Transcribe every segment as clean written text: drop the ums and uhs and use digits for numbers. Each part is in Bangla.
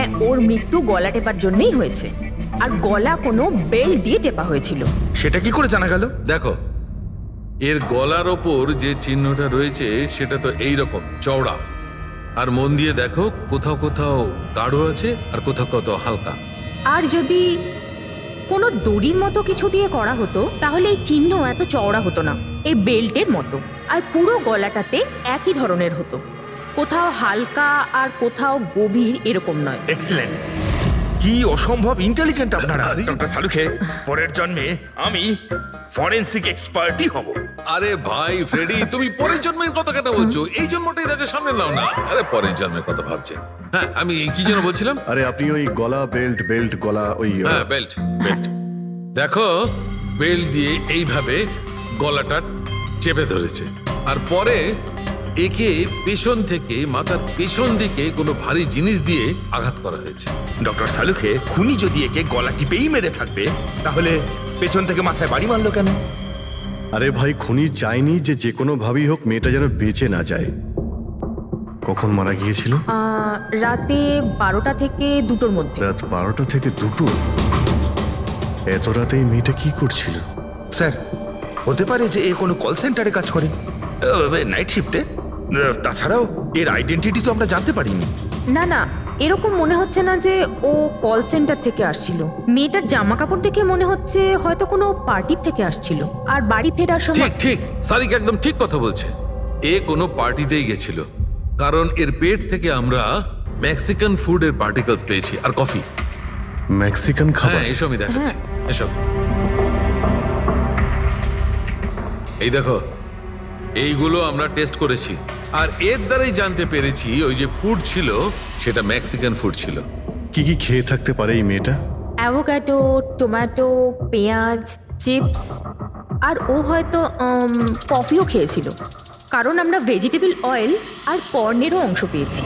হ্যাঁ, ওর মৃত্যু গলা টেপার জন্যই হয়েছে, আর গলা কোনো বেল্ট দিয়ে টেপা হয়েছিল। সেটা কি করে জানা গেল? দেখো, এর গলার ওপর যে চিহ্নটা রয়েছে সেটা তো এই রকম চওড়া, আর মন দিয়ে দেখো কোথাও কোথাও গাঢ় আছে আর কোথাও কোথাও হালকা। আর যদি কোনো দড়ির মতো কিছু দিয়ে করা হতো তাহলে এই চিহ্ন এত চওড়া হতো না, এই বেল্টের মতো, আর পুরো গলাটাতে একই ধরনের হতো, কোথাও হালকা আর কোথাও গভীর, এরকম নয়। এক্সিলেন্ট! কি অসম্ভব ইন্টেলিজেন্ট আপনারা, আরে! ডক্টর সালুখে। পরের জন্মে আমি ফরেনসিক এক্সপার্টই হব। আরে ভাই ফ্রেডি, তুমি পরের জন্মের কথা কেন বলছো? এই জন্মটাই তাকে সামনে নাও না। আরে পরের জন্মের কথা ভাবছে। হ্যাঁ, আমি কি যেন বলছিলাম? আরে আপনি ওই গলা বেল্ট গলা ওই হ্যাঁ, বেল্ট। দেখো, বেল্ট দিয়ে এইভাবে গলাটা চেপে ধরেছে, আর পরে একে পেছন থেকে মাথার পেছন দিকে কোনো ভারী জিনিস দিয়ে আঘাত করা হয়েছে। ডক্টর সালুখে, খুনি যদি একে গলা টিপেই মেরে থাকবে তাহলে পেছন থেকে মাথায় বাড়ি মারলো কেন? আরে ভাই, খুনি চাইনি যে কোনো ভাবেই হোক মেয়েটা যেন বেঁচে না যায়। কখন মারা গিয়েছিল? রাতে 12টা থেকে 2টোর মধ্যে। রাত 12টা থেকে 2টো? এত রাতে এই মেয়েটা কি করছিল? স্যার, হতে পারে যে এ কোনো কল সেন্টারে কাজ করে, নাইট শিফটে। তাছাড়াও এর আইডেন্টিটি তো আমরা জানতে পারিনি। না না, এরকম মনে হচ্ছে না যে ও কল সেন্টার থেকে আসছিল। মেয়েটার জামা কাপড় দেখে মনে হচ্ছে হয়তো কোনো পার্টির থেকে আসছিল, আর বাড়ি ফেরার সময়। ঠিক ঠিক, সারিক একদম ঠিক কথা বলছে। এ কোনো পার্টিতেই গেছিল, কারণ এর পেট থেকে আমরা মেক্সিকান ফুডের পার্টিকেলস পেয়েছি, আর কফি। মেক্সিকান খাবার? হ্যাঁ, এসব আমি দেখাচ্ছি, এসব। এই দেখো, এইগুলো আমরা টেস্ট করেছি, আর এর দ্বারাই জানতে পেরেছি ওই যে ফুড ছিল সেটা মেক্সিকান ফুড ছিল। কি কি খেয়ে থাকতে পারে এই মেয়েটা? অ্যাভোকাডো, টমেটো, পেঁয়াজ, চিপস, আর ও হয়তো কফিও খেয়েছিল, কারণ আমরা ভেজিটেবল অয়েল আর কর্নেরও অংশ পেয়েছি।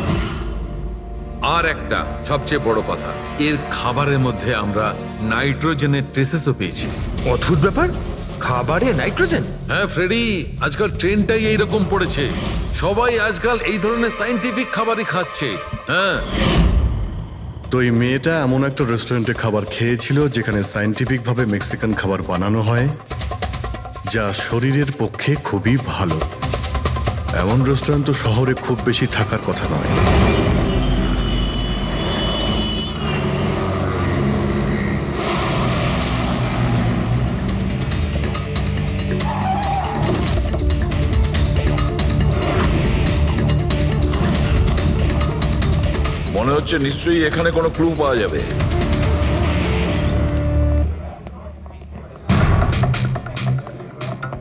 আর একটা সবচেয়ে বড় কথা, এর খাবারের মধ্যে আমরা নাইট্রোজেনের ট্রেসেসও পেয়েছি। অদ্ভুত ব্যাপার, খাবারে নাইট্রোজেন! হ্যাঁ ফ্রেডি, আজকাল ট্রেনটাই এইরকম পড়েছে, সবাই আজকাল এই ধরনের সায়েন্টিফিক খাবারই খাচ্ছে। হ্যাঁ, তো এই মেয়েটা এমন একটা রেস্টুরেন্টে খাবার খেয়েছিল যেখানে সায়েন্টিফিক ভাবে মেক্সিকান খাবার বানানো হয়, যা শরীরের পক্ষে খুবই ভালো। এমন রেস্টুরেন্ট তো শহরে খুব বেশি থাকার কথা নয়। মনে হচ্ছে নিশ্চয়ই এখানে কোনো ক্লু পাওয়া যাবে।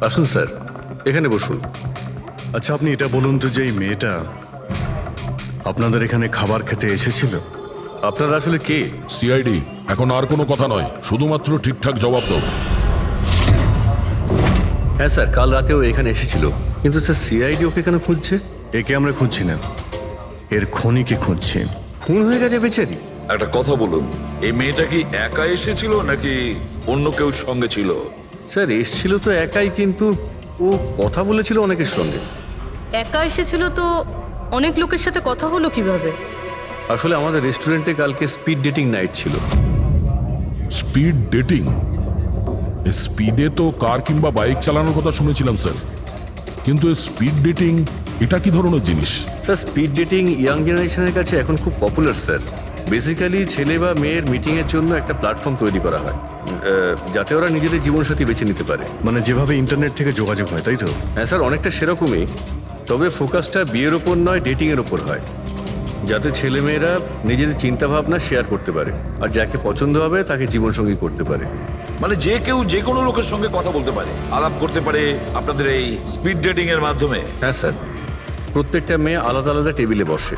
আসুন স্যার, এখানে বসুন। আচ্ছা, আপনি এটা বলুন তো যে এই মেয়েটা আপনাদের এখানে খাবার খেতে এসেছিল? আপনারা আসলে কে? সিআইডি। এখন আর কোনো কথা নয়, শুধুমাত্র ঠিকঠাক জবাব দাও। হ্যাঁ স্যার, কাল রাতেও এখানে এসেছিল, কিন্তু স্যার সিআইডি ওকে কেন খুঁজছে? একে আমরা খুঁজছি না, এর খনিকে খুঁজছি। খুন হয়ে গেছে বেচারি। একটা কথা বলুন, এই মেয়েটা কি একা এসেছিল নাকি অন্য কেউ সঙ্গে ছিল? স্যার এসেছিল তো একাই, কিন্তু ও কথা বলেছিল অনেকের সঙ্গে। একা এসেছিল তো অনেক লোকের সাথে কথা হলো কিভাবে? আসলে আমাদের রেস্টুরেন্টে কালকে স্পিড ডেটিং নাইট ছিল। Speed dating? স্পিডে তো কার কিংবা বাইক চালানোর কথা শুনেছিলাম স্যার, কিন্তু স্পিড ডেটিং এটা কি ধরনের জিনিস? স্যার স্পিড ডেটিং ইয়াং জেনারেশনের কাছে এখন খুব পপুলার স্যার। বেসিক্যালি ছেলে বা মেয়ের মিটিংয়ের জন্য একটা প্ল্যাটফর্ম তৈরি করা হয়, যাতে ওরা নিজেদের জীবনসাথী বেছে নিতে পারে। মানে যেভাবে ইন্টারনেট থেকে যোগাযোগ হয়, তাই তো? হ্যাঁ স্যার, অনেকটা সেরকমই, তবে ফোকাসটা বিয়ের ওপর নয়, ডেটিংয়ের ওপর হয়, যাতে ছেলেমেয়েরা নিজেদের চিন্তাভাবনা শেয়ার করতে পারে, আর যাকে পছন্দ হবে তাকে জীবনসঙ্গী করতে পারে। মানে যে কেউ যে কোনো লোকের সঙ্গে কথা বলতে পারে, আলাপ করতে পারে আপনাদের এই স্পিড ডেটিং এর মাধ্যমে? হ্যাঁ স্যার, প্রত্যেকটা মেয়ে আলাদা আলাদা টেবিলে বসে,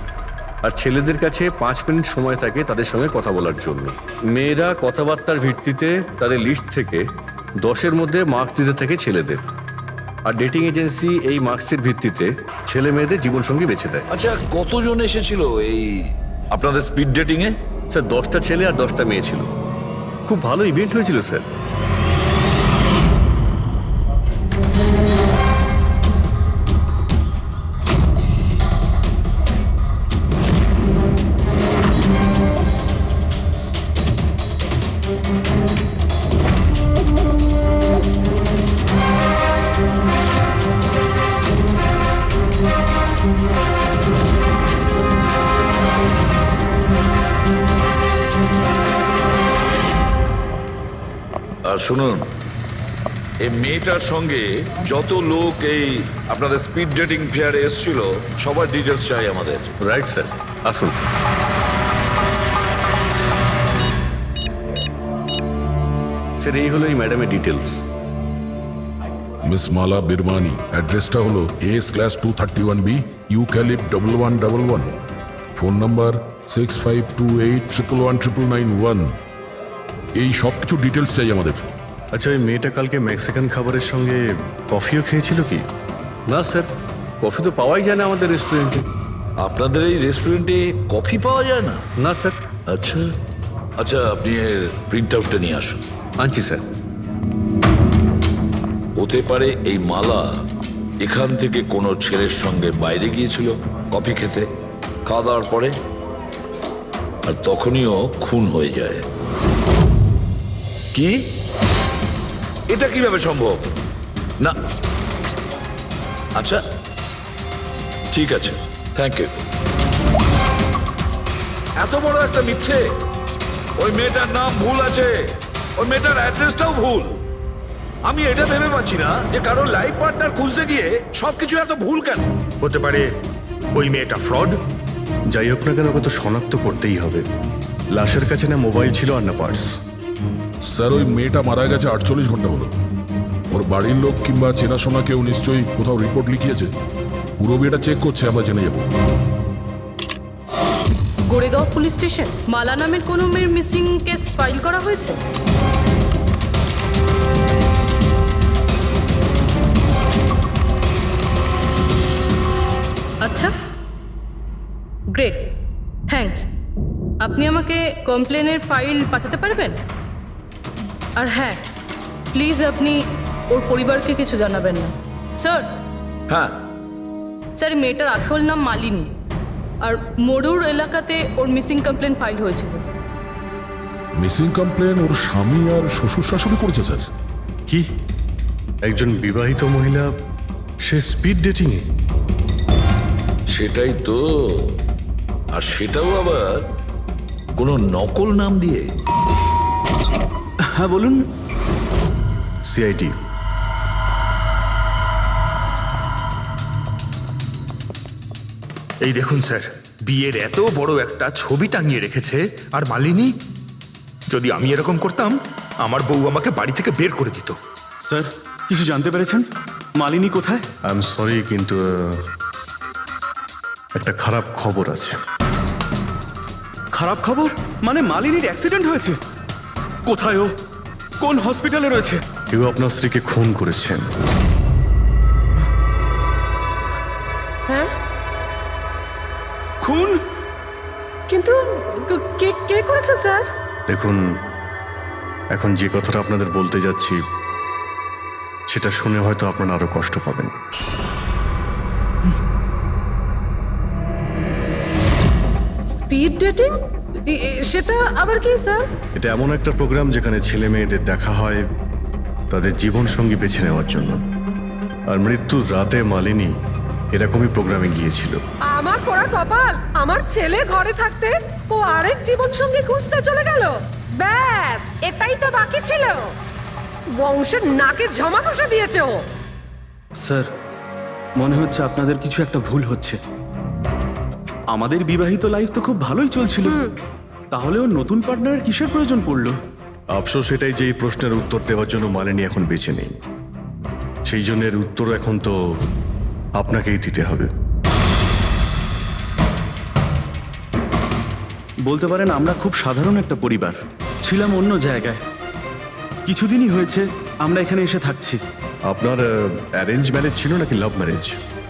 আর ছেলেদের কাছে 5 মিনিট সময় থাকে তাদের সঙ্গে কথা বলার জন্য। মেয়েরা কথাবার্তার ভিত্তিতে তাদের লিস্ট থেকে 10-এর মধ্যে মার্কস দিতে থাকে ছেলেদের, আর ডেটিং এজেন্সি এই মার্কসের ভিত্তিতে ছেলে মেয়েদের জীবনসঙ্গী বেছে দেয়। আচ্ছা, কতজন এসেছিল এই আপনাদের স্পিড ডেটিং এ? স্যার 10টা ছেলে আর 10টা মেয়ে ছিল। খুব ভালো ইভেন্ট হয়েছিল স্যার। শুনুন, এই মেয়েটার সঙ্গে যত লোক এই আপনাদের স্পিড ডেটিং ফেয়ারে এসেছিল সবার ডিটেলস চাই আমাদের। রাইট স্যার, আসুন। স্যার, এই হলো এই ম্যাডামের ডিটেলস। মিস মালা বিরমানি, অ্যাড্রেসটা হলো A/231B ইউক্যালিপ 1111, ফোন নাম্বার 6528111191। এই সব কিছু ডিটেলস চাই আমাদের। আচ্ছা, ওই মেয়েটা কালকে মেক্সিকান খাবারের সঙ্গে কফিও খেয়েছিল কি? না স্যার, কফি তো পাওয়াই যায় না আমাদের রেস্টুরেন্টে। আপনাদের এই রেস্টুরেন্টে কফি পাওয়া যায় না? না স্যার। আচ্ছা আচ্ছা, আপনি এর প্রিন্ট আউটটা নিয়ে আসুন। আনছি স্যার। হতে পারে এই মালা এখান থেকে কোনো ছেলের সঙ্গে বাইরে গিয়েছিল কফি খেতে, খাওয়া দাওয়ার পরে, আর তখনইও খুন হয়ে যায়। কি? এটা কিভাবে সম্ভব? না, আচ্ছা ঠিক আছে, থ্যাংক ইউ। এত বড় একটা মিথ্যে! ওই মেয়েটার নাম ভুল আছে, ওই মেয়েটার অ্যাড্রেসটাও ভুল। আমি এটা ভেবে পাচ্ছি না যে কারো লাইফ পার্টনার খুঁজতে গিয়ে সবকিছু এত ভুল কেন। হতে পারে ওই মেয়েটা ফ্রড। যাই হোক না কেন, ওকে তো শনাক্ত করতেই হবে। লাশের কাছে না মোবাইল ছিল আর না পার্স। স্যার, ওই মেয়েটা মারা গেছে 48 ঘন্টা হলো। ওর বাড়ির লোক কিংবা চেনাশোনা কেউ নিশ্চয়ই কোথাও রিপোর্ট লিখিয়েছে। পুরো বিয়েটা চেক করছে, আমরা জেনে যাবো। গোরেগাঁও পুলিশ স্টেশন মালা নামের কোনো মেয়ের মিসিং কেস ফাইল করা হয়েছে? আচ্ছা, গ্রেট, থ্যাঙ্কস। আপনি আমাকে কমপ্লেনের ফাইল পাঠাতে পারবেন? আর হ্যাঁ, প্লিজ আপনি ওর পরিবারকে কিছু জানাবেন না। স্যার, হ্যাঁ, স্যার, এই মেয়েটার আসল নাম মালিনী, আর মরুর এলাকাতে ওর মিসিং কমপ্লেন ফাইল হয়েছিল। মিসিং কমপ্লেন ওর স্বামী আর শ্বশুর শাশুড়ি করেছে স্যার। কি? একজন বিবাহিত মহিলা, সে স্পিড ডেটিং এ? সেটাই তো, আর সেটাও আবার কোনো নকল নাম দিয়ে। হ্যাঁ বলুন। সিআইডি। এই দেখুন স্যার, বিয়ের এত বড় একটা ছবি টাঙিয়ে রেখেছে। আর মালিনী, যদি আমি এরকম করতাম আমার বউ আমাকে বাড়ি থেকে বের করে দিত। স্যার, কিছু জানতে পেরেছেন? মালিনী কোথায়? আই এম সরি, কিন্তু একটা খারাপ খবর আছে। খারাপ খবর? মানে মালিনীর অ্যাক্সিডেন্ট হয়েছে? কোথায় ও? কোন হসপিটালে রয়েছে? কেউ আপনার স্ত্রীকে খুন করেছেন। হ্যাঁ, খুন? কিন্তু কে কে করেছে স্যার? দেখুন, এখন যে কথাটা আপনাদের বলতে যাচ্ছি সেটা শুনে হয়তো আপনারা আরো কষ্ট পাবেন। Speed dating? সেটা আবার কি স্যার? এটা এমন একটা প্রোগ্রাম যেখানে ছেলে মেয়েদের দেখা হয় তাদের জীবন সঙ্গী বেছে নেওয়ার জন্য। আর মৃত্যুর রাতে মালিনী এরকমই প্রোগ্রামে গিয়েছিল। আমার পোড়া কপাল, আমার ছেলে ঘরে থাকতে ও আরেক জীবন সঙ্গী খুঁজতে চলে গেল। ব্যাস, এটাই তো বাকি ছিল। বংশের নাকে ঝমা কষা দিয়েছে ও। স্যার, মনে হচ্ছে আপনাদের কিছু একটা ভুল হচ্ছে। আমাদের বিবাহিত লাইফ তো খুব ভালোই চলছিল, তাহলে ওর নতুন পার্টনারের কিসের প্রয়োজন পড়লো? আফসোস এটাই যে এই প্রশ্নের উত্তর দেওয়ার জন্য মালিনী এখন বেঁচে নেই। সেই জন্য এর উত্তর এখন তো আপনাকেই দিতে হবে। বলতে পারেন আমরা খুব সাধারণ একটা পরিবার, ছিলাম অন্য জায়গায়। কিছুদিনই হয়েছে আমরা এখানে এসে থাকছি। আপনার অ্যারেঞ্জ ম্যারেজ ছিল নাকি love marriage?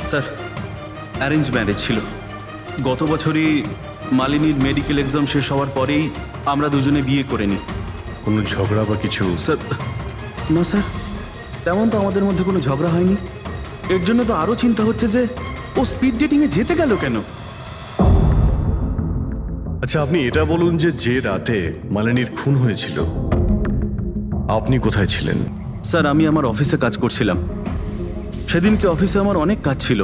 Sir, arrange marriage ছিল। গত বছরই মালিনীর মেডিকেল এক্সাম শেষ হওয়ার পরেই আমরা দুজনে বিয়ে করে নিই। কোনো ঝগড়া বা কিছু? স্যার, না স্যার, তেমন তো আমাদের মধ্যে কোনো ঝগড়া হয়নি। এর জন্য তো আরও চিন্তা হচ্ছে যে ও স্পিড ডেটিংয়ে যেতে গেল কেন। আচ্ছা, আপনি এটা বলুন যে রাতে মালিনীর খুন হয়েছিল আপনি কোথায় ছিলেন? স্যার, আমি আমার অফিসে কাজ করছিলাম। সেদিনকে অফিসে আমার অনেক কাজ ছিল,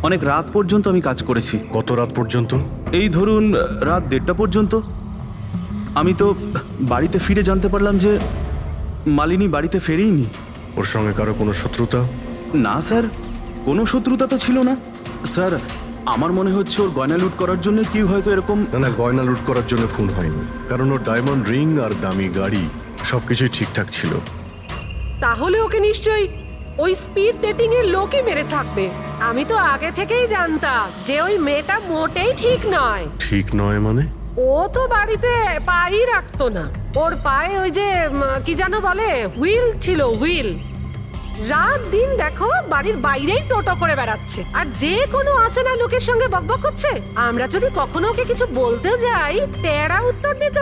অনেক রাত পর্যন্ত আমি কাজ করেছি। কত রাত পর্যন্ত? এই ধরুন রাত 1:30 পর্যন্ত। আমি তো বাড়িতে ফিরে জানতে পারলাম যে মালিনী বাড়িতে ফেরেইনি। ওর সঙ্গে কারো কোনো শত্রুতা? না স্যার, কোনো শত্রুতা তো ছিল না স্যার। আমার মনে হচ্ছে ওর গয়না লুট করার জন্য কেউ হয়তো এরকম। না না, গয়না লুট করার জন্য খুন হয়নি, কারণ ওর ডায়মন্ড রিং আর দামি গাড়ি সবকিছুই ঠিকঠাক ছিল। তাহলে ওকে নিশ্চয়ই ওই স্পিড ডেটিং এর লোকই মেরে থাকবে। আমি তো আগে থেকেই জানতাম যে ওই মেয়েটা মোটেই ঠিক নয়। ঠিক নয় মানে? ও তো বাড়িতে পাই রাখতো না। ওর পায়ে ওই যে কি যেন বলে, হুইল ছিল, হুইল। রাত দিন দেখো বাড়ির বাইরেই টোটো করে বেড়াচ্ছে, আর যে কোনো অচেনা লোকের সঙ্গে বকবক করছে। আমরা যদি কখনো ওকে কিছু বলতে যাই, তেড়া উত্তর দিত।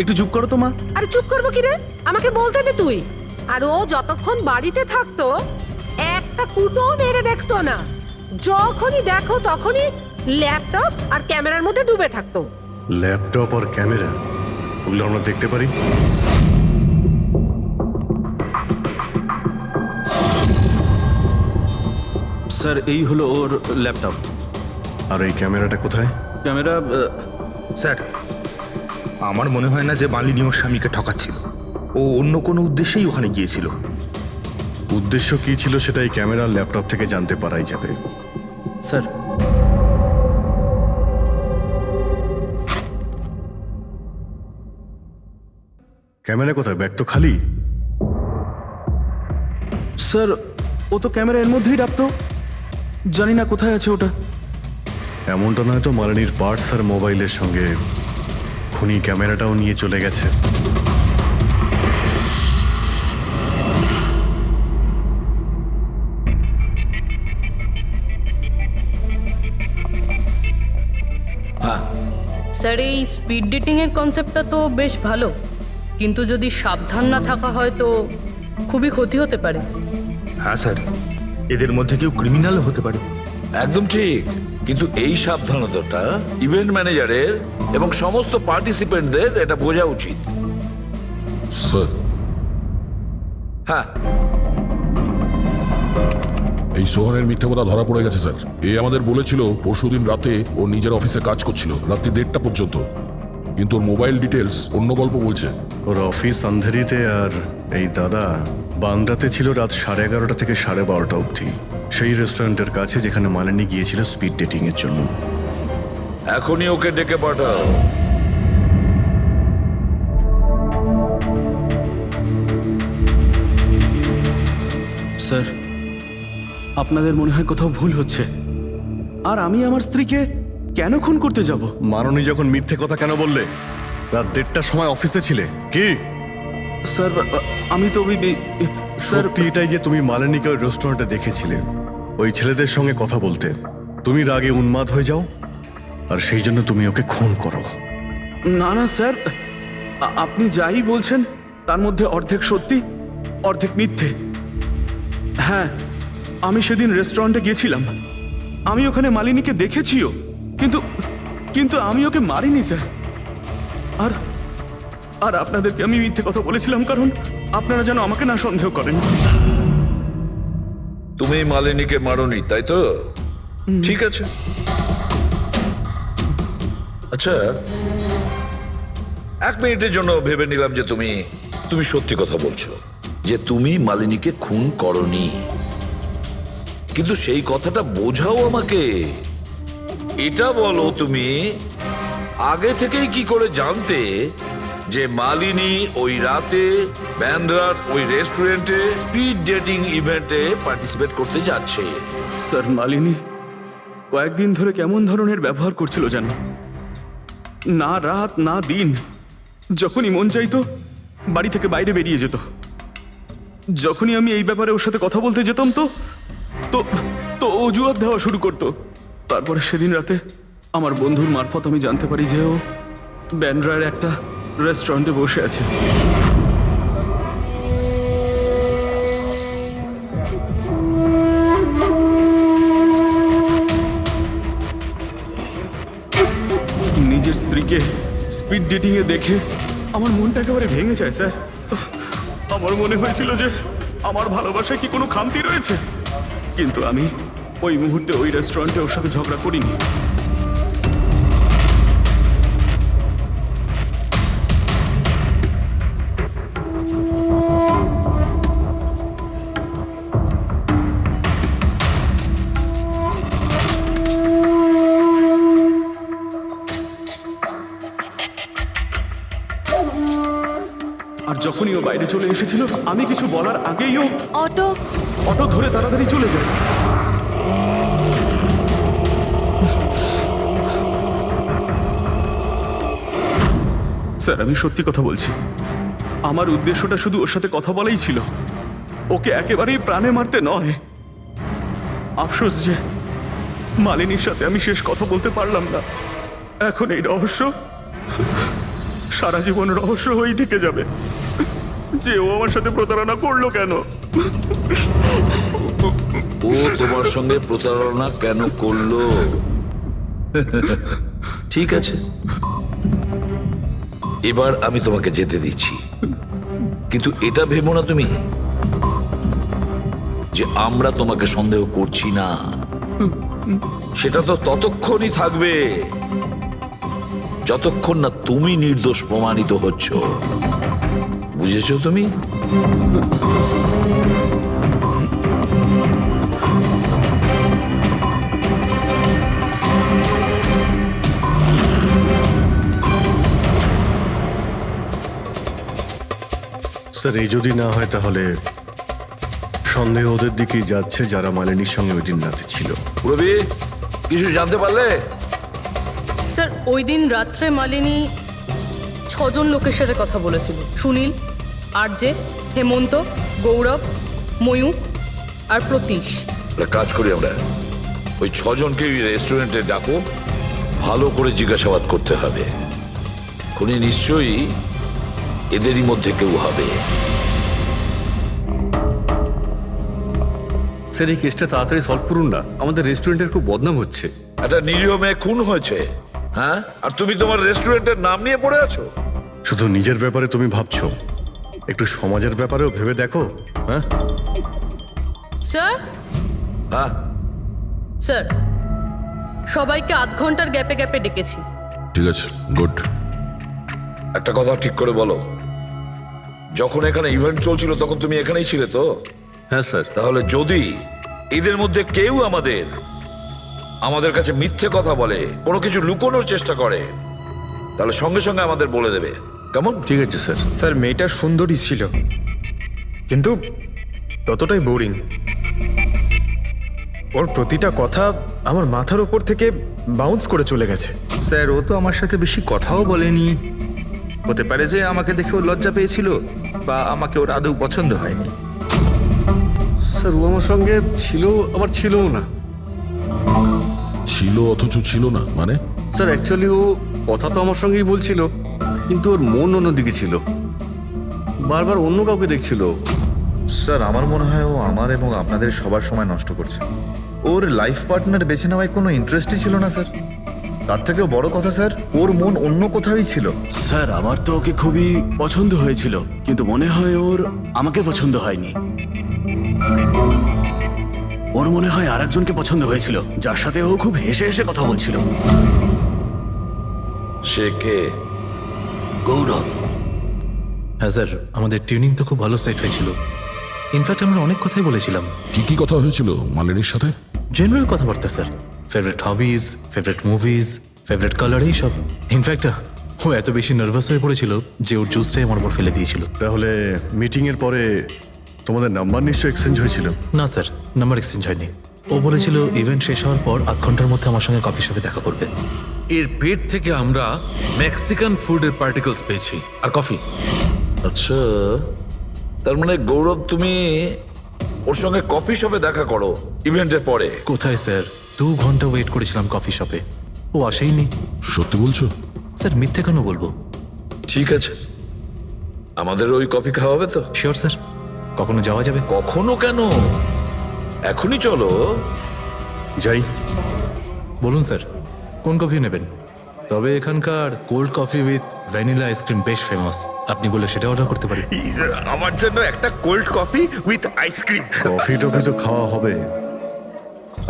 একটু চুপ করো তো মা। আরে চুপ করবো কি রে, আমাকে বলতে দে তুই। আর ও যতক্ষণ বাড়িতে থাকতো একটা কুটো মেরে দেখতো না। যখনই দেখো তখনই ল্যাপটপ আর ক্যামেরার মধ্যে ডুবে থাকতো। ল্যাপটপ আর ক্যামেরা, ওগুলো আমরা দেখতে পারি? স্যার এই হলো ওর ল্যাপটপ। আর এই ক্যামেরাটা কোথায়? ক্যামেরা স্যার, আমার মনে হয় না যে মালিনী ওর স্বামীকে ঠকাচ্ছিল। ও অন্য কোনো উদ্দেশ্যেই ওখানে গিয়েছিল। উদ্দেশ্য কি ছিল সেটা এই ক্যামেরা আর ল্যাপটপ থেকে জানতে পারাই যাবে। স্যার ক্যামেরা কোথায়? ব্যাগ তো খালি। স্যার ও তো ক্যামেরা এর মধ্যেই রাখতো, জানি না কোথায় আছে ওটা। এমনটা নয় তো মালিনীর পার্টস আর মোবাইলের সঙ্গে খুনি ক্যামেরাটাও নিয়ে চলে গেছে? স্যার এই স্পিড ডেটিং এর কনসেপ্টটা তো বেশ ভালো, কিন্তু যদি সাবধান না থাকা হয় তো খুবই ক্ষতি হতে পারে। হ্যাঁ স্যার, এদের মধ্যে কেউ ক্রিমিনালও হতে পারে। একদম ঠিক, কিন্তু এই সাবধানতাটা ইভেন্ট ম্যানেজারের এবং সমস্ত পার্টিসিপেন্টদের এটা বোঝা উচিত। স্যার, হ্যাঁ, এই সোহনের মিথ্যে কথা ধরা পড়ে গেছে স্যার। এ আমাদের বলেছিল পরশুদিন রাতে ও নিজের অফিসে কাজ করছিল রাত্রি 1:30টা পর্যন্ত, কিন্তু ওর মোবাইল ডিটেলস অন্য গল্প বলছে। ওর অফিস আন্ধেরিতে, আর এই দাদা বান্দ্রাতে ছিল রাত 11:30 থেকে 12:30 অবধি, সেই রেস্টুরেন্টের কাছে যেখানে মালিনী গিয়েছিল স্পিড ডেটিং এর জন্য। এখনই ওকে ডেকে পাঠাও। স্যার আপনাদের মনে হয় কোথাও ভুল হচ্ছে। আর আমি আমার স্ত্রীকে কেন খুন করতে যাব? মাননী যখন মিথ্যে কথা কেন বললে? রাত 1:30টার সময় অফিসে ছিলে কি? স্যার আমি তো স্যার সত্যি এটাই যে তুমি মালিনীকে ওই রেস্টুরেন্টে দেখেছিলে ওই ছেলেদের সঙ্গে কথা বলতে। তুমি রাগে উন্মাদ হয়ে যাও আর সেই জন্য তুমি ওকে খুন করো। না না স্যার, আপনি যাই বলছেন তার মধ্যে অর্ধেক সত্যি অর্ধেক মিথ্যে। হ্যাঁ, আমি সেদিন রেস্টুরেন্টে গিয়েছিলাম, আমি ওখানে মালিনীকে দেখেছিও, কিন্তু কিন্তু আমি ওকে মারিনি স্যার। আর আর আপনাদেরকে আমি মিথ্যে কথা বলেছিলাম কারণ আপনারা যেন আমাকে না সন্দেহ করেন। তুমি মালিনীকে মারোনি, তাই তো? ঠিক আছে। আচ্ছা, 1 মিনিটের জন্য ভেবে নিলাম যে তুমি সত্যি কথা বলছো, যে তুমি মালিনীকে খুন করনি, কিন্তু সেই কথাটা বোঝাও আমাকে। এটা বলো, তুমি আগে থেকেই কি করে জানতে যে মালিনী ওই রাতে ব্যান্ড্রার ওই রেস্টুরেন্টে স্পিড ডেটিং ইভেন্টে পার্টিসিপেট করতে যাচ্ছে? স্যার মালিনী কয়েকদিন ধরে কেমন ধরনের ব্যবহার করছিল জানো? না রাত না দিন, যখনই মন চাইতো বাড়ি থেকে বাইরে বেরিয়ে যেত। যখনই আমি এই ব্যাপারে ওর সাথে কথা বলতে যেতাম তো তো তো অজুহাত দেওয়া শুরু করতো। তারপরে সেদিন রাতে আমার বন্ধুর মারফত আমি জানতে পারি যে ও ব্যান্ড্রার একটা রেস্টুরেন্টে বসে আছে। নিজের স্ত্রীকে স্পিড ডেটিং এ দেখে আমার মনটা একেবারে ভেঙে যায় স্যার। আমার মনে হয়েছিল যে আমার ভালোবাসায় কি কোনো খামতি রয়েছে, কিন্তু আমি ওই মুহূর্তে ওই রেস্টুরেন্টে ওর সাথে ঝগড়া করিনি। আর যখনই ও বাইরে চলে এসেছিল আমি কিছু বলার আগেই ও অটো অটো ধরে তাড়াতাড়ি চলে যায়। স্যার আমি সত্যি কথা বলছি, আমার উদ্দেশ্যটা শুধু ওর সাথে কথা বলাই ছিল, ওকে একেবারেই প্রাণে মারতে নয়। আফসোস যে মালিনীর সাথে আমি শেষ কথা বলতে পারলাম না। এখন এই রহস্য সারা জীবন রহস্য হয়েই থেকে যাবে যে ও আমার সাথে প্রতারণা করলো কেন। ও তোমার সঙ্গে প্রতারণা কেন করলো? ঠিক আছে, এবার আমি তোমাকে যেতে দিচ্ছি, কিন্তু এটা ভেবো না তুমি যে আমরা তোমাকে সন্দেহ করছি না। সেটা তো ততক্ষণই থাকবে যতক্ষণ না তুমি নির্দোষ প্রমাণিত হচ্ছ। বুঝেছো তুমি? স্যার এই যদি না হয় তাহলে সন্দেহ ওদের দিকেই যাচ্ছে যারা মালিনীর সঙ্গে ওই দিন রাতে ছিল। রবি, কিছু জানতে পারলে? স্যার ওই দিন রাত্রে মালিনী 6 জন লোকের সাথে কথা বলেছিল। সুনীল, আরজে, হেমন্ত, গৌরব, ময়ূক আর প্রতীশ। একটা কাজ করি আমরা, ওই 6 জনকে রেস্টুরেন্টে ডাকো, ভালো করে জিজ্ঞাসাবাদ করতে হবে। খুনি নিশ্চয়ই এদেরই মধ্যে কেউ হবে। স্যার এই কেসটা তাড়াতাড়ি সলভ করুন না, আমাদের রেস্টুরেন্টের খুব বদনাম হচ্ছে। একটা নিরীহ মেয়ে খুন হয়েছে, হ্যাঁ, আর তুমি তোমার রেস্টুরেন্টের নাম নিয়ে পড়ে আছো। শুধু নিজের ব্যাপারে তুমি ভাবছো, একটু সমাজের ব্যাপারেও ভেবে দেখো। হ্যাঁ স্যার, হ্যাঁ, স্যার সবাইকে আধ ঘন্টার গ্যাপে গ্যাপে ডেকেছি। ঠিক আছে, গুড। একটা কথা ঠিক করে বলো, যখন এখানে ইভেন্ট চলছিল তখন তুমি এখানেই ছিলে তো? হ্যাঁ স্যার। তাহলে যদি এদের মধ্যে কেউ আমাদের কাছে মিথ্যে কথা বলে, কোনো কিছু লুকোনোর চেষ্টা করে, তাহলে সঙ্গে সঙ্গে আমাদের বলে দেবে, কেমন? ঠিক আছে স্যার। স্যার মেয়েটা সুন্দরী ছিল, কিন্তু ততটাই বোরিং। ওর প্রতিটা কথা আমার মাথার উপর থেকে বাউন্স করে চলে গেছে। স্যার ও তো আমার সাথে বেশি কথাও বলেনি। হতে পারে যে আমাকে দেখে ও লজ্জা পেয়েছিল, বা আমাকে ওর আদৌ পছন্দ হয়নি। স্যার ও আমার সঙ্গে ছিল আবার ছিলও না। ছিল অথচ ছিল না মানে? স্যার অ্যাকচুয়ালি ও কথা তো আমার সঙ্গেই বলছিল, কিন্তু ওর মন অন্যদিকে ছিল, বারবার অন্য কাউকে দেখছিল। স্যার আমার মনে হয় ও আমার এবং আপনাদের সবার সময় নষ্ট করছে। ওর লাইফ পার্টনার বেছে নেওয়ায় কোনো ইন্টারেস্টই ছিল না স্যার। তার থেকেও বড় কথা স্যার, ওর মন অন্য কোথাওই ছিল। স্যার আমার তো ওকে খুবই পছন্দ হয়েছিল, কিন্তু মনে হয় ওর আমাকে পছন্দ হয়নি। ওর মনে হয় আরেকজনকে পছন্দ হয়েছিল, যার সাথে ও খুব হেসে হেসে কথা বলছিল। সে কে? গৌরব। হ্যাঁ স্যার, আমাদের টিউনিং তো খুব ভালো সেট হয়েছিল। ইনফ্যাক্ট আমরা অনেক কথাই বলেছিলাম। কি কি কথা হয়েছিল মালিনীর সাথে? জেনারেল কথাবার্তা sir, favourite hobbies, favourite movies, favourite colour, এইসব। ইনফ্যাক্ট ও এত বেশি নার্ভাস হয়ে পড়েছিল যে ওর জুসটাই আমার উপর ফেলে দিয়েছিল। তাহলে মিটিংয়ের পরে তোমাদের নাম্বার নিশ্চয়ই এক্সচেঞ্জ হয়েছিল? না স্যার, নাম্বার এক্সচেঞ্জ হয়নি। ও বলেছিল ইভেন্ট শেষ হওয়ার পর 8 ঘন্টার মধ্যে আমার সঙ্গে কফি শপে দেখা করবে। এর পেট থেকে আমরা মেক্সিকান ফুডের পার্টিকেলস পেয়েছি আর কফি। আচ্ছা, তার মানে গৌরব তুমি ওর সঙ্গে কফি শপে দেখা করো ইভেন্টের পরে? কোথায় স্যার, 2 ঘন্টা ওয়েট করেছিলাম কফি শপে, ও আসেইনি। সত্যি বলছো? স্যার মিথ্যে কেন বলবো? ঠিক আছে, আমাদের ওই কফি খাওয়াবে তো? শিওর স্যার, কখনো যাওয়া যাবে? কখনো কেন, এখনই চলো। যাই। বলুন স্যার, কোন কফি নেবেন? তবে এখানকার cold coffee with vanilla ice cream বেশ ফেমাস, আপনি বলে সেটা অর্ডার করতে পারি। আমার জন্য একটা cold coffee with ice cream. Coffee toffee তো খাওয়া হবে,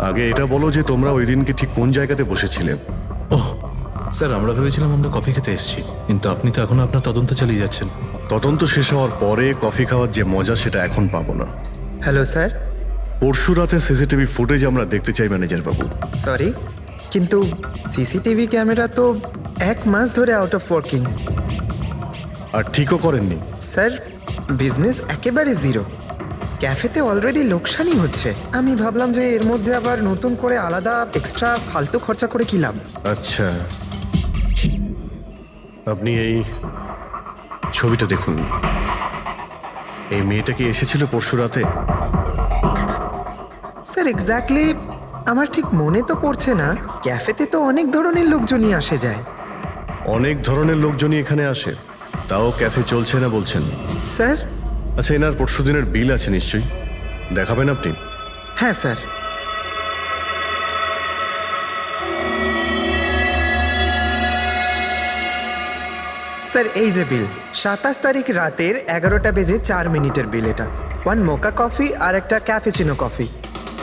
আগে এটা বলো যে তোমরা ওই দিনকে ঠিক কোন জায়গাতে বসেছিলে? ওহ স্যার, আমরা ভেবেছিলাম আমরা কফি খেতে এসেছি, কিন্তু আপনি তো এখনো আপনার তদন্ত চালিয়ে যাচ্ছেন। তদন্ত শেষ হওয়ার পরে কফি খাওয়ার যে মজা সেটা এখন পাবো না। Hello sir. পরশু রাতে সিসিটিভি ফুটেজ আমরা দেখতে চাই ম্যানেজার বাবু। সরি, কিন্তু সিসিটিভি ক্যামেরা তো 1 মাস ধরে আউট অফ ওয়ার্কিং। আর ঠিকও করেননি। স্যার বিজনেস একেবারে জিরো, ক্যাফেতে অলরেডি লোকসানই হচ্ছে। আমি ভাবলাম যে এর মধ্যে আবার নতুন করে আলাদা এক্সট্রা ফালতু খরচা করে কি লাভ। আচ্ছা, আপনি এই ছবিটা দেখুন। এই মেয়েটা কি এসেছিল পরশু রাতে? স্যার এক্স্যাক্টলি আমার ঠিক মনে তো পড়ছে না। ক্যাফেতে তো অনেক ধরনের লোকজনই আসে যায়। অনেক ধরনের লোকজনই এখানে আসে, তাও ক্যাফে চলছে না বলছেন। স্যার আচ্ছা, এনার পরশু দিনের বিল আছে নিশ্চয়ই, দেখাবেন আপনি? হ্যাঁ স্যার। স্যার এই যে বিল, 27 তারিখ রাতের 11:04 বিল। এটা 1 মোকা কফি আর একটা ক্যাফেচিনো কফি।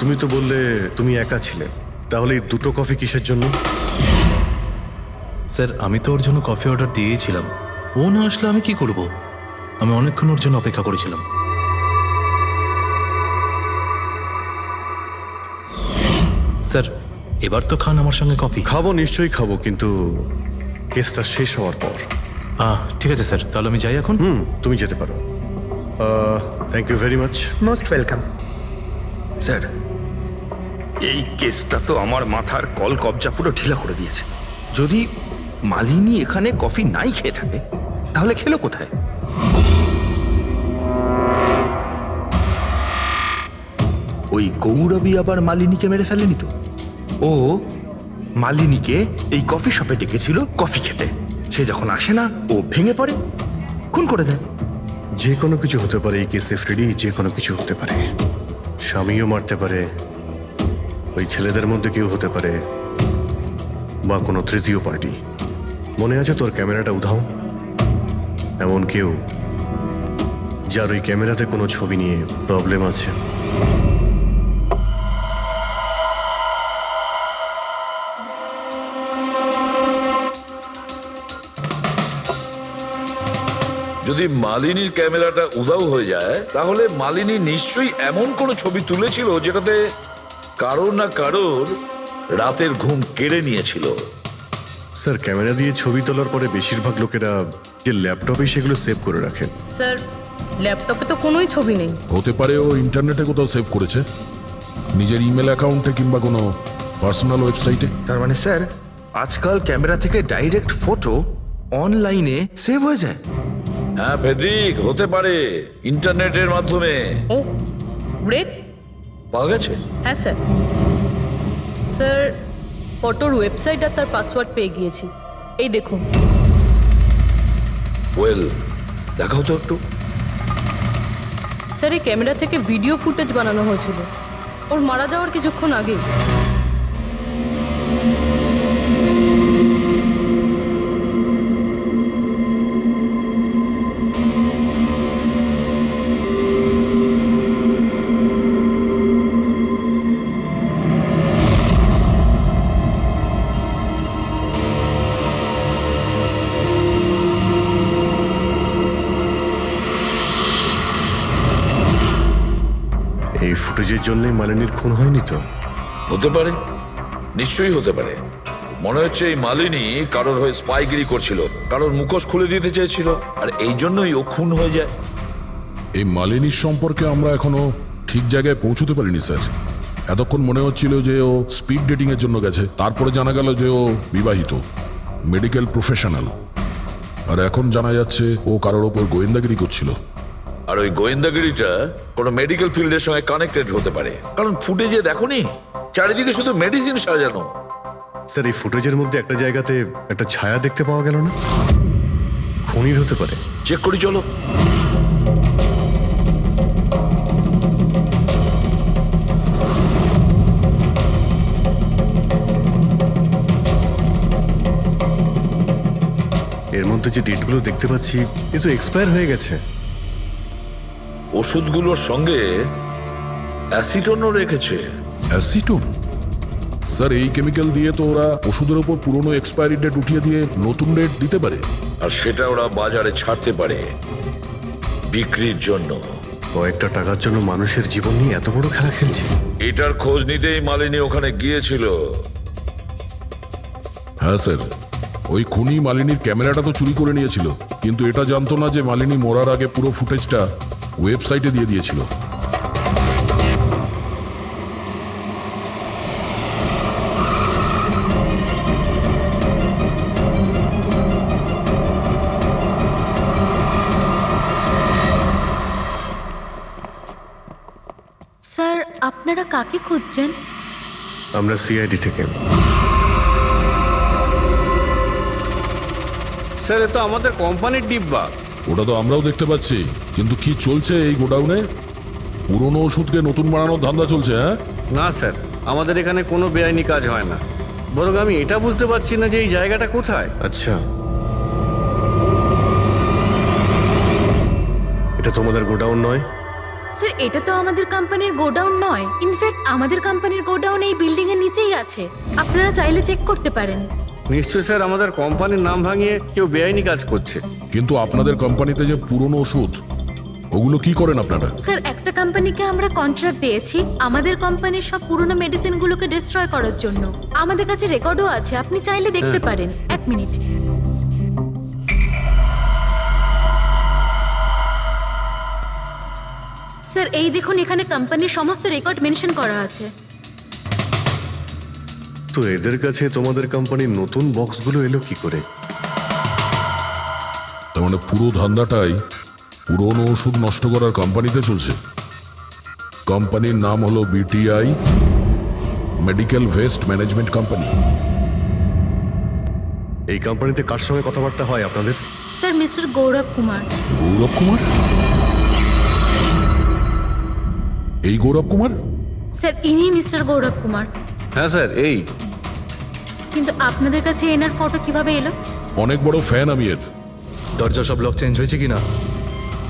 তুমি তো বললে তুমি একা ছিলে, তাহলে এই দুটো কফি কিসের জন্য? স্যার আমি তো ওর জন্য কফি অর্ডার দিয়েছিলাম, ও না আসলে আমি কি করব? আমি অনেকক্ষণ ওর জন্য অপেক্ষা করেছিলাম। স্যার এবার তো খান আমার সঙ্গে কফি। খাবো, নিশ্চয়ই খাবো, কিন্তু কেসটা শেষ হওয়ার পর। ঠিক আছে স্যার, তাহলে আমি যাই এখন। তুমি যেতে পারো। Thank you very much. Most welcome. Sir, এই কেসটা তো আমার মাথার কল কবজা পুরো ঢিলা করে দিয়েছে। যদি মালিনী এখানে কফি নাই খেয়ে থাকে, তাহলে খেলো কোথায়? ওই গৌরবী আবার মালিনীকে মেরে ফেলেনি তো? ও মালিনীকে এই কফি শপে ডেকেছিল কফি খেতে, সে যখন আসে না ও ভেঙে পড়ে, খুন করে দেয়। যে কোনো কিছু হতে পারে এই কেসে ফ্রেডি, যে কোনো কিছু হতে পারে। স্বামীও মারতে পারে, ওই ছেলেদের মধ্যে কেউ হতে পারে, বা কোনো তৃতীয় পার্টি। মনে আছে তোর ক্যামেরাটা উধাও? এমন কেউ যার ওই ক্যামেরাতে কোনো ছবি নিয়ে প্রবলেম আছে। যদি মালিনীর ক্যামেরাটা উধাও হয়ে যায়, তাহলে মালিনী নিশ্চয়ই এমন কোনো ছবি তুলেছিল যেটাতে কারোর না কারোর রাতের ঘুম কেড়ে নিয়েছিল। স্যার ক্যামেরা দিয়ে ছবি তোলার পরে বেশিরভাগ লোকেরা যে ল্যাপটপে সেগুলো সেভ করে রাখেন। স্যার ল্যাপটপে তো কোনোই ছবি নেই। হতে পারে ও ইন্টারনেটে কোথাও সেভ করেছে, নিজের ইমেল অ্যাকাউন্টে কিংবা কোনো পার্সোনাল ওয়েবসাইটে। তার মানে স্যার আজকাল ক্যামেরা থেকে ডাইরেক্ট ফটো অনলাইনে সেভ হয়ে যায়। হ্যাঁ ফেডরিক, হতে পারে ইন্টারনেটের মাধ্যমে। ও গ্রেট। পাওয়া গেছে? হ্যাঁ স্যার। স্যার ফটোর ওয়েবসাইট আর তার পাসওয়ার্ড পেয়ে গিয়েছি, এই দেখুন। ওয়েল, দেখাও তো একটু। স্যার এই ক্যামেরা থেকে ভিডিও ফুটেজ বানানো হয়েছিল ওর মারা যাওয়ার কিছুক্ষণ আগে। এই ফুটেজের জন্যই মালিনীর খুন হয়নি তো? হতে পারে, নিশ্চয়ই হতে পারে। মনে হচ্ছে এই মালিনী কারোর হয়ে স্পাইগিরি করছিল, কারোর মুখোশ খুলে দিতে চেয়েছিল, আর এই জন্যই ও খুন হয়ে যায়। এই মালিনীর সম্পর্কে আমরা এখনো ঠিক জায়গায় পৌঁছতে পারিনি স্যার। এতক্ষণ মনে হচ্ছিল যে ও স্পিড ডেটিং এর জন্য গেছে, তারপরে জানা গেল যে ও বিবাহিত, মেডিকেল প্রফেশনাল, আর এখন জানা যাচ্ছে ও কারোর ওপর গোয়েন্দাগিরি করছিল। আর ওই গোয়েন্দাগিরিটা কোনো মেডিকেল ফিল্ডের সঙ্গে কানেক্টেড হতে পারে, কারণ ফুটেজে দেখোনি চারিদিকে শুধু মেডিসিন সাজানো। স্যার এই ফুটেজের মধ্যে একটা জায়গাতে একটা ছায়া দেখতে পাওয়া গেল না? খুনির হতে পারে। চেক করি চলো। এর মধ্যে যে ডেটগুলো দেখতে পাচ্ছি এ তো এক্সপায়ার হয়ে গেছে। ওষুধগুলোর সঙ্গে অ্যাসিটনও রেখেছে। অ্যাসিটোন? স্যার এই কেমিক্যাল দিয়ে তো ওরা ওষুধের ওপর পুরনো এক্সপায়ারি ডেট উঠিয়ে দিয়ে নতুন ডেট দিতে পারে, আর সেটা ওরা বাজারে ছাড়তে পারে বিক্রির জন্য। কয়েকটা টাকার জন্য মানুষের জীবন নিয়ে এত বড় খেলা খেলছে। এটার খোঁজ নিতেই মালিনী ওখানে গিয়েছিল। হ্যাঁ স্যার, ওই খুনি মালিনীর ক্যামেরাটা তো চুরি করে নিয়েছিল, কিন্তু এটা জানতো না যে মালিনী মরার আগে পুরো ফুটেজটা ওয়েবসাইটে দিয়ে দিয়েছিল। স্যার, আপনারা কাকে খুঁজছেন? আমরা সিআইডি থেকে। স্যার, এ তো আমাদের কোম্পানির ডিব্বা। ওটা তো আমরাও দেখতে পাচ্ছি, কিন্তু কি চলছে এই গোডাউনে? পুরনো ওষুধকে নতুন বানানোর ধান্দা চলছে, হ্যাঁ? না স্যার, আমাদের এখানে কোনো বেআইনি কাজ হয় না। বরং আমি এটা বুঝতে পারছি না যে এই জায়গাটা কোথায়। আচ্ছা, এটা তোমাদের গোডাউন নয়? স্যার, এটা তো আমাদের কোম্পানির গোডাউন নয়। ইনফ্যাক্ট আমাদের কোম্পানির গোডাউন এই বিল্ডিং এর নিচেই আছে। আপনারা চাইলে চেক করতে পারেন। নিশ্চয় স্যার, আমাদের কোম্পানির নাম ভাঙিয়ে কেউ বেআইনি কাজ করছে। কিন্তু আপনাদের কোম্পানিতে যে পুরনো ওষুধ, ওগুলো কি করেন আপনারা? স্যার, একটা কোম্পানিকে আমরা কন্ট্রাক্ট দিয়েছি আমাদের কোম্পানির সব পুরনো মেডিসিনগুলোকে ডিস্ট্রয় করার জন্য। আমাদের কাছে রেকর্ডও আছে, আপনি চাইলে দেখতে পারেন। এক মিনিট। স্যার, এই দেখুন, এখানে কোম্পানির সমস্ত রেকর্ড মেনশন করা আছে। তো এদের কাছে তোমাদের কোম্পানির নতুন বক্সগুলো এলো কি করে? তার মানে পুরো ধান্দাটাই পুরনো ওষুধ নষ্ট করার কোম্পানিতে চলছে। কোম্পানির নাম হলো BTI, medical waste management company. এই কোম্পানিতে কার সঙ্গে কথাবার্তা হয় আপনাদের? স্যার, মিস্টার গৌরব কুমার। গৌরব কুমার? এই গৌরব কুমার? স্যার, ইনি মিস্টার গৌরব কুমার। হ্যাঁ স্যার, এই। কিন্তু আপনাদের কাছে এনার ফটো কিভাবে এলো? অনেক বড় ফ্যান আমি এর। দরজা সব লক চেঞ্জ হয়েছে কিনা?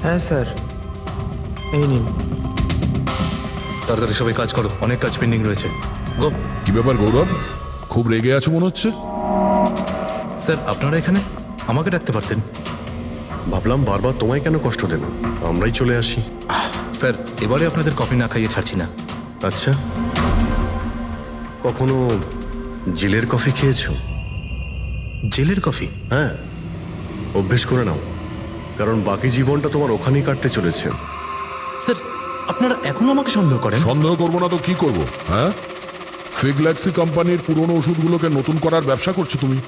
হ্যাঁ স্যার, এই নিন। তাড়াতাড়ি সবাই কাজ করো, অনেক কাজ পেন্ডিং রয়েছে। গো। কি ব্যাপার গৌরব, খুব রেগে আছো মনে হচ্ছে? স্যার, আপনারা এখানে? আমাকে ডাকতে পারতেন। ভাবলাম বারবার তোমায় কেন কষ্ট দেব, আমরাই চলে আসি। স্যার, এবারে আপনাদের কফি না খাইয়ে ছাড়ছি না। আচ্ছা, কখনো জেলের কফি খেয়েছো? জেলের কফি? হ্যাঁ, অভ্যেস করে নাও, কারণ বাকি জীবনটা তোমার ওখানেই কাটতে চলেছে। স্যার, আপনারা এখনো আমাকে সন্দেহ করেন? সন্দেহ করবো না তো কি করবো, হ্যাঁ? ফিগল্যাক্সি কোম্পানির পুরনো ওষুধগুলোকে নতুন করার ব্যবসা করছো তুমি।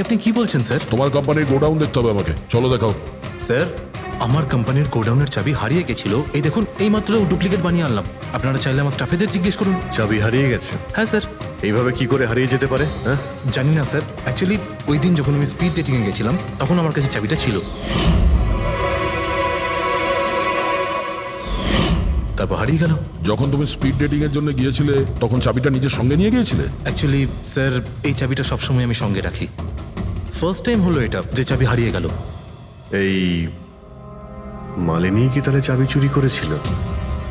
আপনি কি বলছেন স্যার? তোমার কোম্পানির গোডাউন দেখতে হবে আমাকে, চলো দেখাও। স্যার, আমার কোম্পানির গোডাউনের চাবি হারিয়ে গেছিল। এই দেখুন, এই মাত্র ডুপ্লিকেট বানিয়ে আনলাম। আপনারা চাইলে আমার স্টাফেদের জিজ্ঞেস করুন। চাবি হারিয়ে গেছে? হ্যাঁ স্যার। এইভাবে কি করে হারিয়ে যেতে পারে? হ্যাঁ, জানি না স্যার। অ্যাকচুয়ালি ওই দিন যখন আমি স্পিড ডেটিং এ গেছিলাম, তখন আমার কাছে চাবিটা ছিল। তারপর হারিয়ে গেল। যখন তুমি স্পিড ডেটিং এর জন্য গিয়েছিলে, তখন চাবিটা নিজের সঙ্গে নিয়ে গিয়েছিলে? অ্যাকচুয়ালি স্যার, এই চাবিটা সবসময় আমি সঙ্গে রাখি। ফার্স্ট টাইম হলো এটা যে চাবি হারিয়ে গেল। এই মালিনী কি তাহলে চাবি চুরি করেছিল?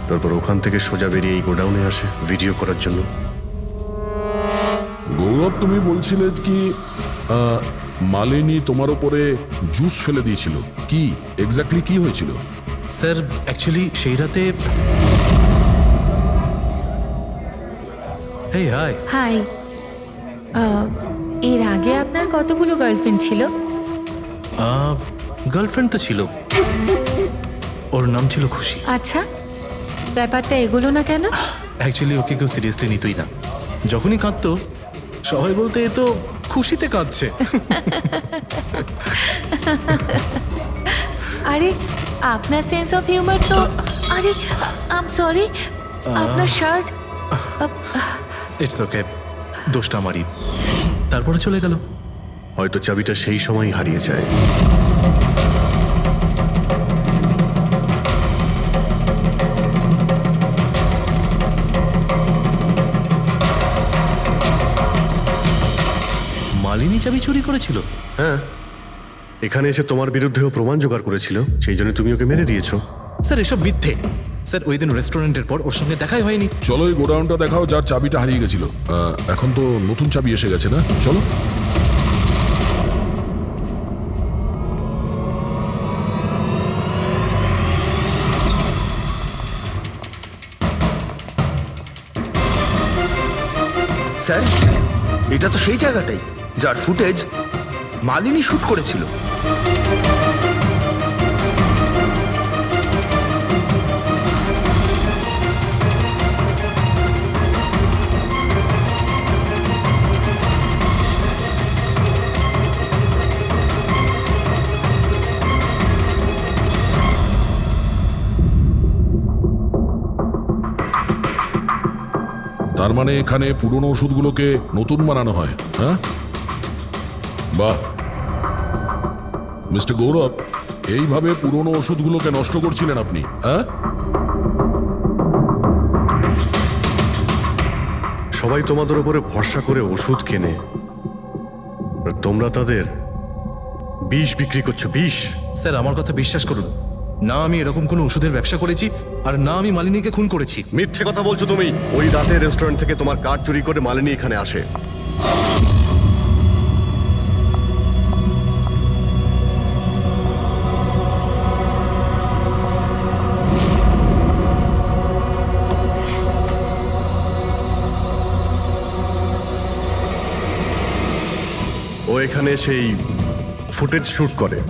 তারপর ওখান থেকে সোজা বেরিয়ে এই গোডাউনে আসে ভিডিও করার জন্য। গৌরব, তুমি বলছিলে কি মালিনী তোমার উপরে জুস ফেলে দিয়েছিল? কি এক্স্যাক্টলি কি হয়েছিল? স্যার, অ্যাকচুয়ালি সেই রাতে এই হাই হাই। এর আগে আপনার কতগুলো গার্লফ্রেন্ড ছিল? গার্লফ্রেন্ড তো ছিল, ওর নাম ছিল খুশি। আচ্ছা, ব্যাপারটা এগুলো না কেন? অ্যাকচুয়ালি ওকে কেউ সিরিয়াসলি নিতই না। যখনই কাঁদতো সবাই বলতে এ তো খুশিতে কাঁদছে। আরে, আপনার সেন্স অফ হিউমার তো... আরে, আই এম সরি, আপনার শার্ট... ইটস ওকে, দোষটা আমারই। তারপরে চলে গেল। হয়তো চাবিটা সেই সময় হারিয়ে যায়। মালিনী চাবি চুরি করেছিল? হ্যাঁ, এখানে এসে তোমার বিরুদ্ধেও প্রমাণ জোগাড় করেছিল, সেই জন্য তুমি ওকে মেরে দিয়েছো। স্যার, এসব মিথ্যে। স্যার, ওই দিন রেস্টুরেন্টের পর ওর সঙ্গে দেখাই হয়নি। চলো এই গোডাউনটা দেখাও যার চাবিটা হারিয়ে গেছিল। এখন তো নতুন চাবি এসে গেছে না? চলো। স্যার, এটা তো সেই জায়গাটাই। যার ফুটেজ মালিনী শুট করেছিল। তার মানে এখানে পুরনো ওষুধগুলোকে নতুন বানানো হয়, হ্যাঁ? বাহ, মিস্টার গৌরব, এইভাবে পুরনো ওষুধগুলোকে নষ্ট করছিলেন আপনি, হ্যাঁ? সবাই তোমাদের উপরে ভরসা করে ওষুধ কেনে, আর তোমরা তাদের বিষ বিক্রি করছো, বিষ। স্যার আমার কথা বিশ্বাস করুন, না আমি এরকম কোনো ওষুধের ব্যবসা করেছি, আর না আমি মালিনীকে খুন করেছি। মিথ্যে কথা বলছো তুমি। ওই রাতে রেস্টুরেন্ট থেকে তোমার কার্ড চুরি করে মালিনী এখানে আসে। ও এখানে সেই ফুটেজ শুট করে।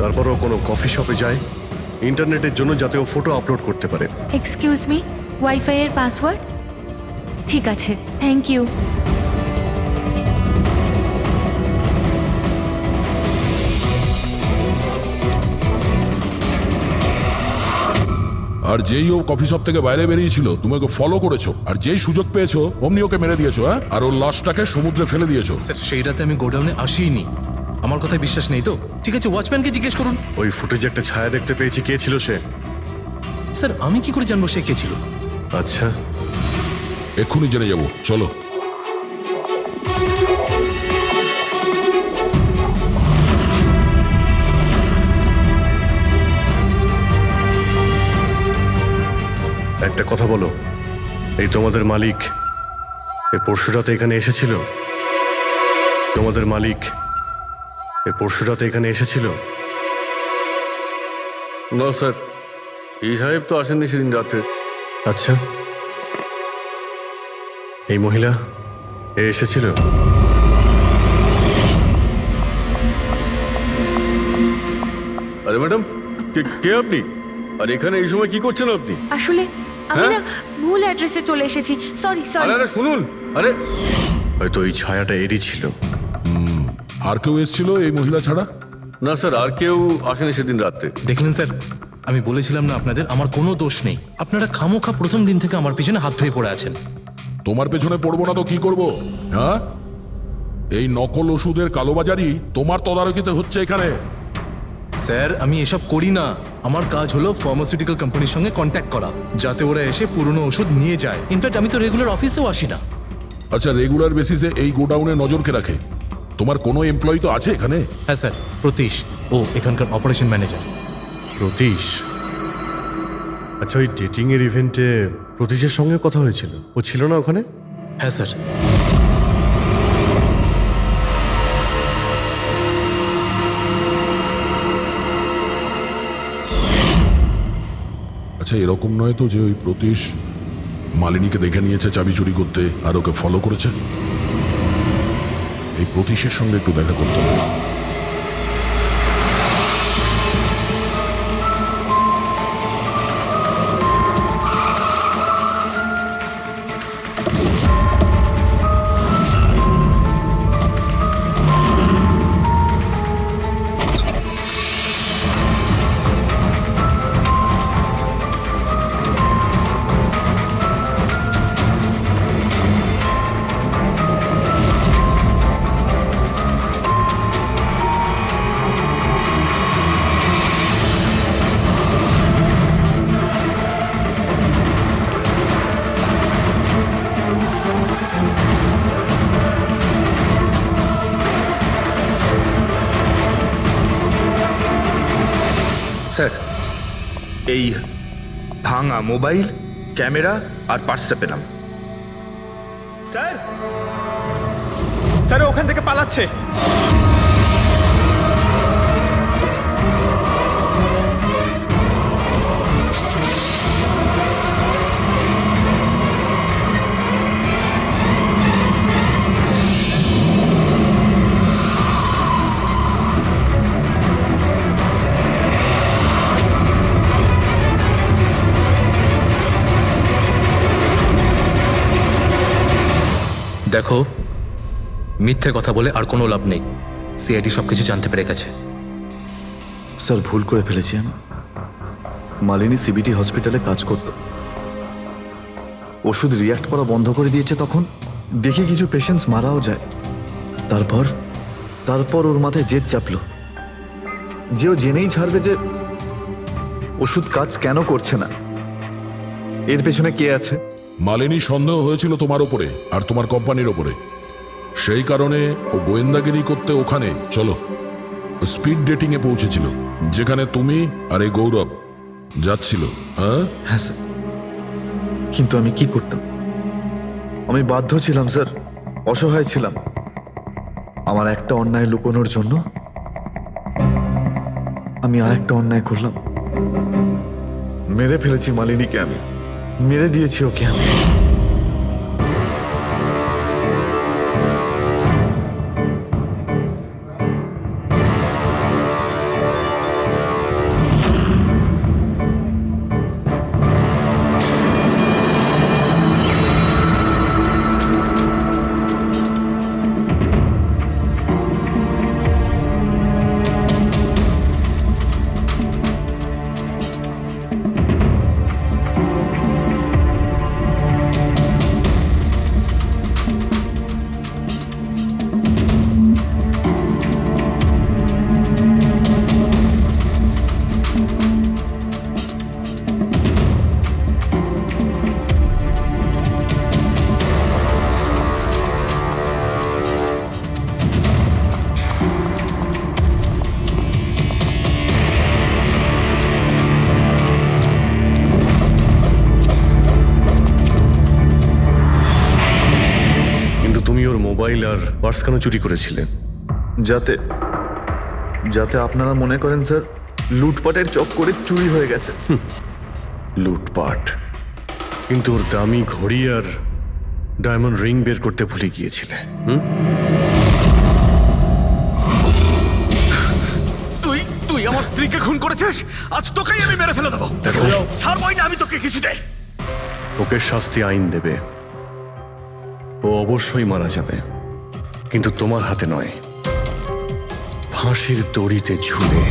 তারপরও কোনো কফি শপে যায় ইন্টারনেটের জন্য, যাতে ও ফটো আপলোড করতে পারে। এক্সকিউজ মি, ওয়াইফাই এর পাসওয়ার্ড? ঠিক আছে, থ্যাংক ইউ। আর যেই ও কফি শপ থেকে বাইরে বেরিয়েছিল তুমি ওকে ফলো করেছো, আর যেই সুযোগ পেয়েছো অমনি ওকে মেরে দিয়েছো, হ্যাঁ? আর ওর লাশটাকে সমুদ্রে ফেলে দিয়েছো। স্যার সেই রাতে আমি গোডাউনে আসিনি, আমার কথায় বিশ্বাস নেই তো? ঠিক আছে, ওয়াচম্যানকে জিজ্ঞেস করুন। ওই ফুটেজে একটা ছায়া দেখতে পেয়েছি, কে ছিল সে? স্যার আমি কি করে জানবো সে কে ছিল? আচ্ছা, এক্ষুনি জেনে যাবো, চলো। একটা কথা বলো, এই তোমাদের মালিক এ পরশু রাতে এখানে এসেছিল? তোমাদের মালিক এ পরশু রাতে এখানে এসেছিল? না স্যার, এই সাহেব তো আসেননি সেদিন রাতে। আচ্ছা, এই মহিলা এ এসেছিল? আরে ম্যাডাম, কে আপনি? আর এখানে এই সময় কি করছেন আপনি? আসলে আমি না ভুল অ্যাড্রেসে চলে এসেছি, সরি সরি। আরে শুনুন, আরে হয়তো এই ছায়াটা এরই ছিল। আর কেউ এসেছিল এই মহিলা ছাড়া? না স্যার, আর কেউ আসেনি সেদিন রাতে। দেখলেন স্যার, আমি বলেছিলাম না আপনাদের আমার কোনো দোষ নেই। আপনারা খামোখা প্রথম দিন থেকে আমার পিছনে হাত ধুয়ে পড়ে আছেন। তোমার পেছনে পড়বো না তো কি করব, হ্যাঁ? এই নকল ওষুধের কালোবাজারি তোমার তদারকিতে হচ্ছে এখানে। স্যার আমি এসব করি না, আমার কাজ হলো ফার্মাসিউটিক্যাল কোম্পানির সঙ্গে কন্ট্যাক্ট করা, যাতে ওরা এসে পুরনো ওষুধ নিয়ে যায়। ইনফ্যাক্ট আমি তো রেগুলার অফিসেও আসি না। আচ্ছা, রেগুলার বেসিসে এই গোডাউনে নজর কে রাখে? তোমার কোনো এমপ্লয়ি তো আছে এখানে? হ্যাঁ স্যার, প্রতীশ, ও এখানকার অপারেশন ম্যানেজার। প্রতীশ? আচ্ছা, ওই ডেটিং এর ইভেন্টে প্রতীশের সঙ্গে কথা হয়েছিল, ও ছিল না ওখানে? হ্যাঁ স্যার। আচ্ছা, এরকম নয় তো যে ওই প্রতীশ মালিনীকে দেখে নিয়েছে চাবি চুরি করতে আর ওকে ফলো করেছে? এই প্রতীশের সঙ্গে একটু দেখা করতে হবে। স্যার, এই ভাঙা মোবাইল, ক্যামেরা আর পার্সটা পেলাম। স্যার, স্যার ওখান থেকে পালাচ্ছে। দেখো, মিথ্যে কথা বলে আর কোনো লাভ নেই। সিআইডি সবকিছু জানতে পেরে গেছে। স্যার ভুল করে ফেলেছি আমি। মালিনী সিবিটি হসপিটালে কাজ করত, ওষুধ রিয়াক্ট করা বন্ধ করে দিয়েছে। তখন দেখি কিছু পেশেন্টস মারাও যায়। তারপর ওর মাথায় জেদ চাপলো যে ও জেনেই ছাড়বে যে ওষুধ কাজ কেন করছে না, এর পেছনে কে আছে। মালিনী সন্দেহ হয়েছিল তোমার ওপরে আর তোমার কোম্পানির ওপরে, সেই কারণে ও গোয়েন্দাগিরি করতে ওখানে স্পিড ডেটিং এ পৌঁছেছিল, যেখানে তুমি আর এই গৌরব যাচ্ছিল। হ্যাঁ স্যার, কিন্তু আমি কি করতাম? আমি বাধ্য ছিলাম স্যার, অসহায় ছিলাম। আমার একটা অন্যায় লুকোনোর জন্য আমি আরেকটা অন্যায় করলাম। মেরে ফেলেছি মালিনীকে, আমি মেরে দিয়েছি ওকে আমি। মোবাইল আর পার্স কেন চুরি করেছিলেন? যাতে আপনারা মনে করেন স্যার লুটপাটের চক্করে চুরি হয়ে গেছে। লুটপাট? কিন্তু ওর দামি ঘড়ি আর ডায়মন্ড রিং বের করতে ভুলে গিয়েছিলে। তুই আমার স্ত্রীকে খুন করেছিস, আজ তোকেই আমি মেরে ফেলে দেবো। ছাড়বই না আমি তোকে কিছুতে। ওকে শাস্তি আইন দেবে, ও অবশ্যই মারা যাবে, কিন্তু তোমার হাতে নয়, ফাঁসির দড়িতে ঝুলে।